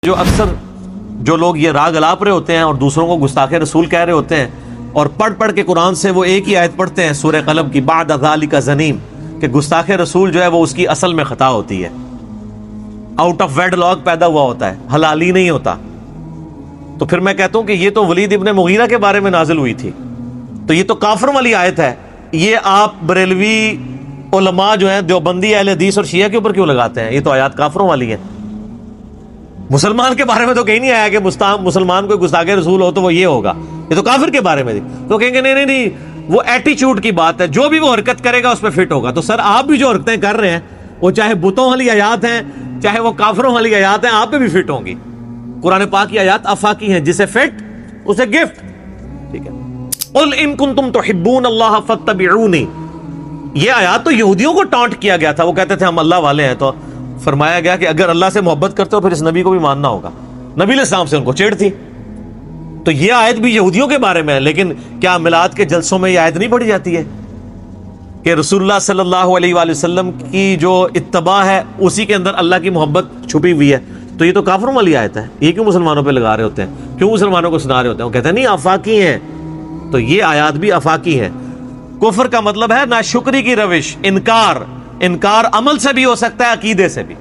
جو اکثر جو لوگ یہ راگ الاپ رہے ہوتے ہیں اور دوسروں کو گستاخ رسول کہہ رہے ہوتے ہیں اور پڑھ پڑھ کے قرآن سے وہ ایک ہی آیت پڑھتے ہیں سورہ قلم کی بعد ذالک زنیم کہ گستاخ رسول جو ہے وہ اس کی اصل میں خطا ہوتی ہے، آؤٹ آف ویڈ لاگ پیدا ہوا ہوتا ہے، حلالی نہیں ہوتا. تو پھر میں کہتا ہوں کہ یہ تو ولید ابن مغیرہ کے بارے میں نازل ہوئی تھی، تو یہ تو کافر والی آیت ہے. یہ آپ بریلوی علماء جو ہیں دیوبندی اہل حدیث اور شیعہ کے اوپر کیوں لگاتے ہیں؟ یہ تو آیات کافروں والی ہیں. مسلمان کے بارے میں تو کہیں نہیں آیا کہ مسلمان کوئی گستاخ رسول ہو تو وہ یہ ہوگا، یہ تو کافر کے بارے میں تھی. تو کہیں گے نہیں نہیں وہ ایٹیچیوڈ کی بات ہے، جو بھی وہ حرکت کرے گا اس پہ فٹ ہوگا. تو سر آپ بھی جو حرکتیں کر رہے ہیں وہ چاہے بتوں والی آیات ہیں چاہے وہ کافروں والی آیات ہیں، آپ پہ بھی فٹ ہوں گی. قرآن پاک کی آیات آفاقی ہیں، جسے فٹ اسے گفٹ. ٹھیک ہے، قل ان کنتم تحبون اللہ فاتبعونی. یہ آیات تو یہودیوں کو ٹانٹ کیا گیا تھا، وہ کہتے تھے ہم اللہ والے ہیں، تو فرمایا گیا کہ اگر اللہ سے محبت کرتے ہو پھر اس نبی کو بھی ماننا ہوگا. نبی علیہ السلام سے ان کو چڑ تھی. تو یہ آیت بھی یہودیوں کے بارے میں ہے، لیکن کیا میلاد کے جلسوں میں یہ آیت نہیں پڑھی جاتی ہے کہ رسول اللہ صلی اللہ علیہ وآلہ وسلم کی جو اتباع ہے اسی کے اندر اللہ کی محبت چھپی ہوئی ہے؟ تو یہ تو کافروں والی آیت ہے، یہ کیوں مسلمانوں پہ لگا رہے ہوتے ہیں؟ کیوں مسلمانوں کو سنا رہے ہوتے ہیں؟ وہ کہتے ہیں نہیں آفاقی ہیں. تو یہ آیات بھی آفاقی ہیں. کفر کا مطلب ہے ناشکری کی روش، انکار عمل سے بھی ہو سکتا ہے، عقیدے سے بھی.